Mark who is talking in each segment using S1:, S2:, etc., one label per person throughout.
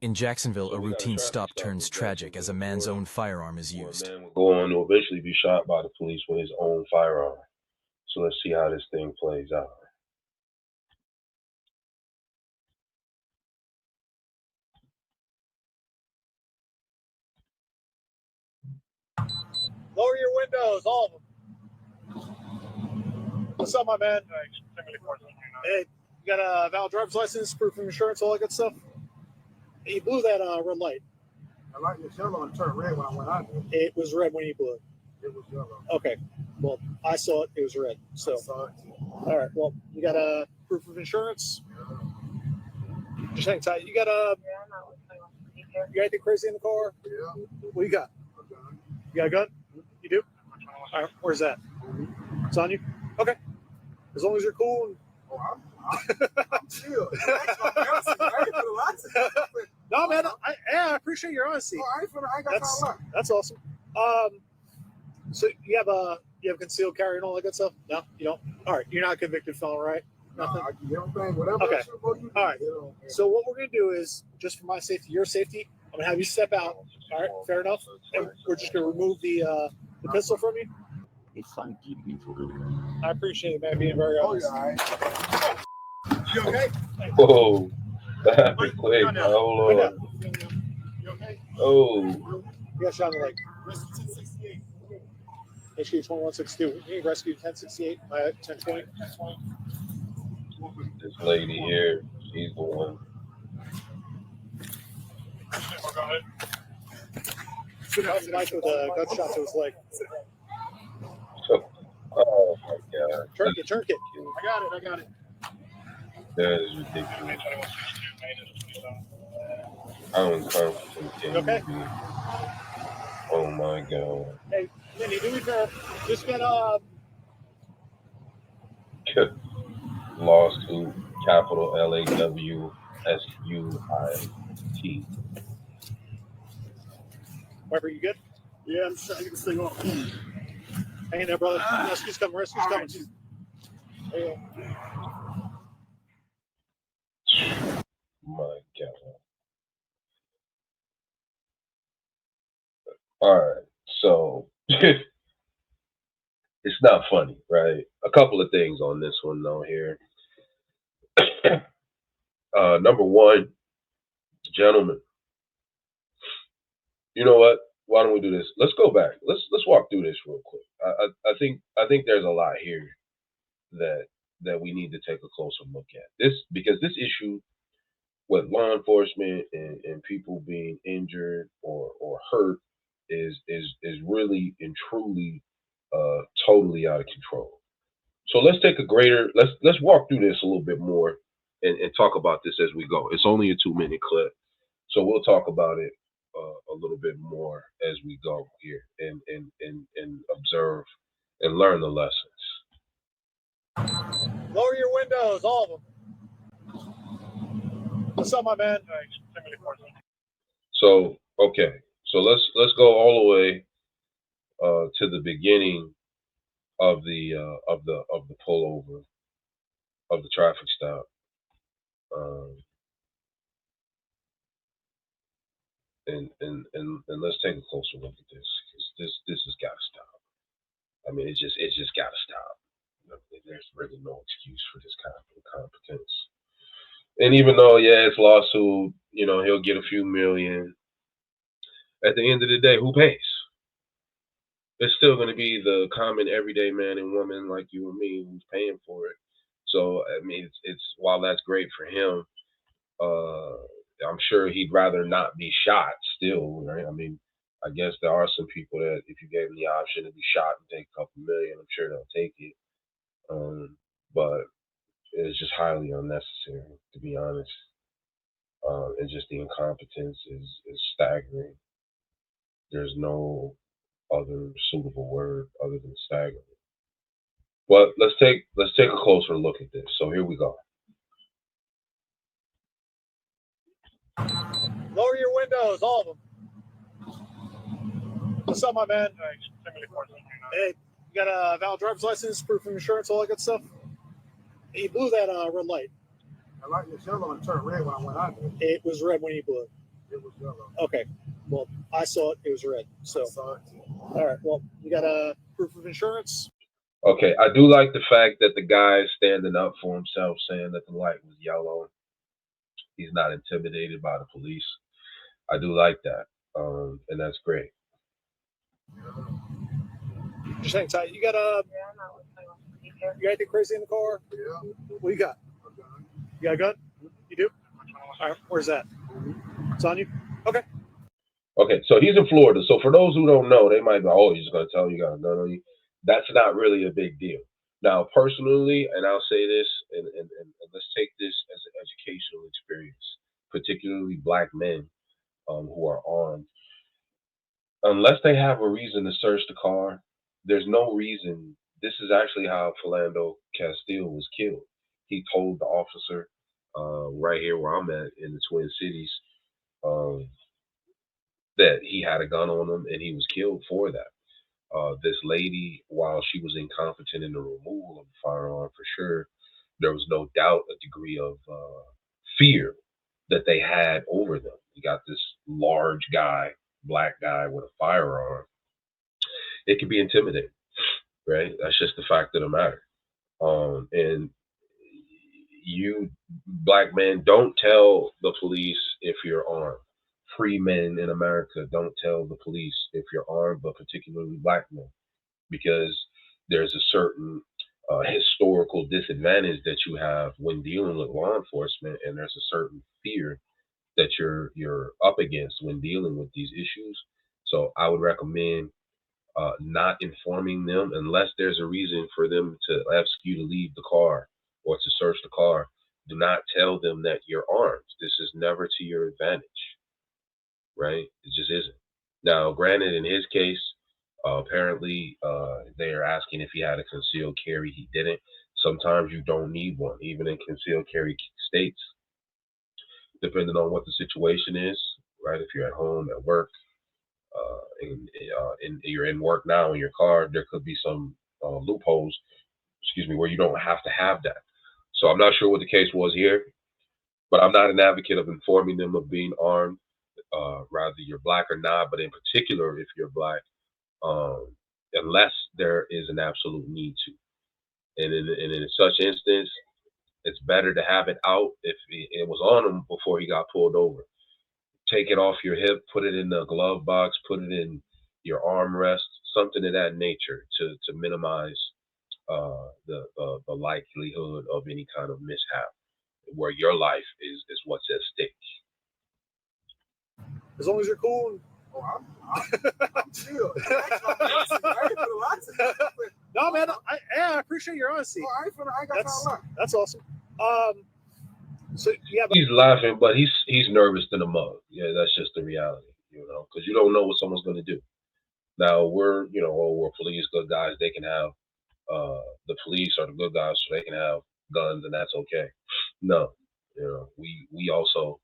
S1: In Jacksonville, a routine stop turns tragic as a man's own firearm is used.
S2: A man will go on to eventually be shot by the police with his own firearm. So let's see how this thing plays out.
S3: Lower your windows, all of them. What's up, my man? Hey, you got a valid driver's license, proof of insurance, all that good stuff? You blew that red light.
S4: The light was yellow and turned red when I went out there.
S3: It was red when you blew it.
S4: It was yellow.
S3: Okay. Well, I saw it. It was red. So,
S4: I saw it.
S3: All right. Well, you got a proof of insurance?
S4: Yeah.
S3: Just hang tight. You got anything crazy in the car?
S4: Yeah.
S3: What you got?
S4: Okay.
S3: You got a gun? You do? All right. Where's that? It's on you? Okay. As long as you're cool. And...
S4: Oh, I'm chill. I ain't finna lie to you.
S3: No, man. I appreciate your honesty.
S4: Oh, I ain't got time to lie.
S3: That's awesome. So you have concealed carry and all that good stuff? No, you don't. All right, you're not a convicted felon, right? Nothing.
S4: I do everything, whatever.
S3: Okay.
S4: You
S3: all right. So what we're gonna do is, just for my safety, your safety, I'm gonna have you step out. All right, fair enough. And we're just gonna remove the pistol from you.
S5: It's fun keeping you for good.
S3: I appreciate it, man, being very honest.
S4: Oh, yeah, all right. You okay?
S2: Whoa, that happened quick. Hold on.
S4: You okay?
S2: Oh,
S3: You got shot in the leg.
S4: Rescue 1068.
S3: HQ 2162. You rescued 1068 by 1020.
S2: this lady here, she's the one.
S3: Mike with a gunshot to his leg.
S2: Oh my God.
S3: Tourniquet.
S4: I got it.
S2: That is ridiculous. How incompetent can
S3: Okay.
S2: you be? Oh my God.
S3: Hey, Minnie, do me a favor. Just get
S2: Lawsuit, capital LAWSUIT.
S3: Wherever you good?
S4: Yeah, I'm trying to get this thing off.
S3: Hang in there, brother. Rescue's coming. Rescue's coming. There you go.
S2: My God. All right. So it's not funny, right? A couple of things on this one though here. Number one, gentlemen, you know what? Why don't we do this? Let's go back. Let's walk through this real quick. I think there's a lot here that we need to take a closer look at. This because this issue with law enforcement and people being injured or hurt is really and truly totally out of control. So let's walk through this a little bit more and talk about this as we go. It's only a 2-minute clip, so we'll talk about it a little bit more as we go here and observe and learn the lessons.
S3: Lower your windows, all of them. What's up, my man?
S2: So okay, so let's go all the way to the beginning of the pullover of the traffic stop. And let's take a closer look at this because this has got to stop. I mean, it just got to stop. There's really no excuse for this kind of incompetence. And even though it's lawsuit, he'll get a few million. At the end of the day, who pays? It's still going to be the common everyday man and woman like you and me who's paying for it. So I mean, it's while that's great for him, I'm sure he'd rather not be shot still, right? I mean, I guess there are some people that if you gave them the option to be shot and take a couple million, I'm sure they'll take it. But it's just highly unnecessary, to be honest. And just the incompetence is staggering. There's no other suitable word other than staggering. But let's take a closer look at this. So here we go.
S3: Lower your windows, all of them. What's up, my man? Hey, you got a valid driver's license, proof of insurance, all that good stuff? You blew that red light.
S4: The light was yellow and turned red when I went out there.
S3: It was red when you blew it.
S4: It was yellow.
S3: Okay. Well, I saw it. It was red. So,
S4: I saw it too.
S3: all right. Well, you got a proof of insurance?
S2: Okay, I do like the fact that the guy is standing up for himself, saying that the light was yellow. He's not intimidated by the police. I do like that, and that's great.
S3: Just hang tight. You got you got anything crazy in the car?
S4: Yeah.
S3: What you got? You got a gun? You do? All right. Where's that? It's on you? Okay.
S2: Okay, so he's in Florida. So for those who don't know, they might be, oh, he's going to tell you got a gun on you. That's not really a big deal. Now, personally, and I'll say this, and let's take this as an educational experience, particularly black men who are armed. Unless they have a reason to search the car, there's no reason. This is actually how Philando Castile was killed. He told the officer right here where I'm at in the Twin Cities that he had a gun on him and he was killed for that. This lady, while she was incompetent in the removal of the firearm, for sure, there was no doubt a degree of fear that they had over them. You got this large guy, black guy with a firearm. It can be intimidating, right? That's just the fact of the matter. And you, black men, don't tell the police if you're armed. Free men in America don't tell the police if you're armed, but particularly black men, because there's a certain historical disadvantage that you have when dealing with law enforcement, and there's a certain fear that you're up against when dealing with these issues. So I would recommend not informing them unless there's a reason for them to ask you to leave the car or to search the car. Do not tell them that you're armed. This is never to your advantage, right? It just isn't. Now, granted, in his case, apparently they are asking if he had a concealed carry. He didn't. Sometimes you don't need one, even in concealed carry states, depending on what the situation is, right? If you're at home, at work, and you're in work now in your car, there could be some loopholes, where you don't have to have that. So I'm not sure what the case was here, but I'm not an advocate of informing them of being armed, rather you're black or not, but in particular, if you're black, um, unless there is an absolute need to. And in such instance, it's better to have it out if it was on him before he got pulled over. Take it off your hip, put it in the glove box, put it in your armrest, something of that nature to minimize the likelihood of any kind of mishap where your life is what's at stake.
S3: As long as you're cool.
S4: Oh, I'm chill. I ain't put a lot to it.
S3: No, man. I appreciate your honesty.
S4: Oh, I ain't got a lot.
S3: That's awesome. So yeah,
S2: He's laughing, but he's nervous than a mug. Yeah, that's just the reality, because you don't know what someone's going to do. Now we're police, good guys. They can have the police are the good guys, so they can have guns, and that's okay. No, we also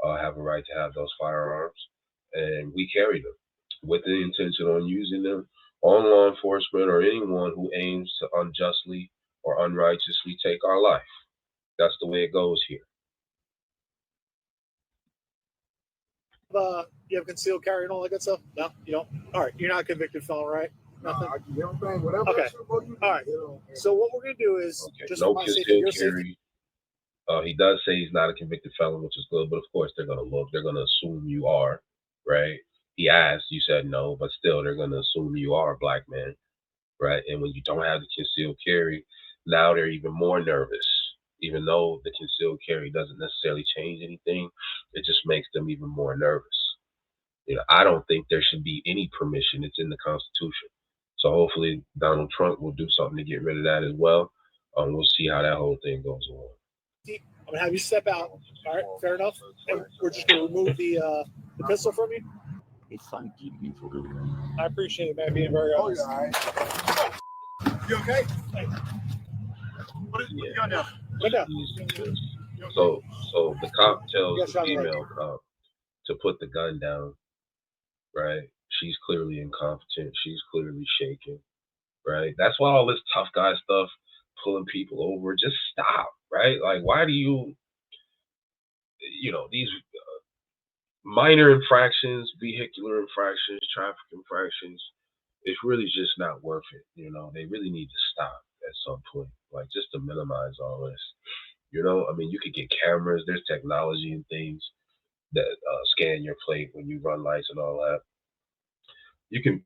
S2: have a right to have those firearms, and we carry them with the intention on using them on law enforcement or anyone who aims to unjustly or unrighteously take our life. That's the way it goes here.
S3: You have concealed carry and all that good stuff? No, you don't. All right, you're not a convicted felon, right? Nothing.
S4: I do everything, whatever.
S3: Okay. All right. So what we're gonna do is just no concealed carry.
S2: He does say he's not a convicted felon, which is good, but of course they're gonna look. They're gonna assume you are, right? He asked, you said no, but still they're gonna assume you are a black man, right? And when you don't have the concealed carry, now they're even more nervous. Even though the concealed carry doesn't necessarily change anything, it just makes them even more nervous. I don't think there should be any permission. It's in the Constitution. So hopefully Donald Trump will do something to get rid of that as well. We'll see how that whole thing goes on.
S3: I'm gonna have you step out. All right, fair enough. And we're just gonna remove the pistol from you.
S5: It's fine, keep me for good.
S3: I appreciate it, man, being very honest.
S4: Oh, yeah, all right. You okay?
S3: Hey. What you got now?
S2: So the cop tells the female cop to put the gun down, right? She's clearly incompetent. She's clearly shaking, right? That's why all this tough guy stuff, pulling people over, just stop, right? Like, why do you, these minor infractions, vehicular infractions, traffic infractions, it's really just not worth it. You know, they really need to stop at some point, like just to minimize all this. You know, I mean, you could get cameras. There's technology and things that scan your plate when you run lights and all that. You can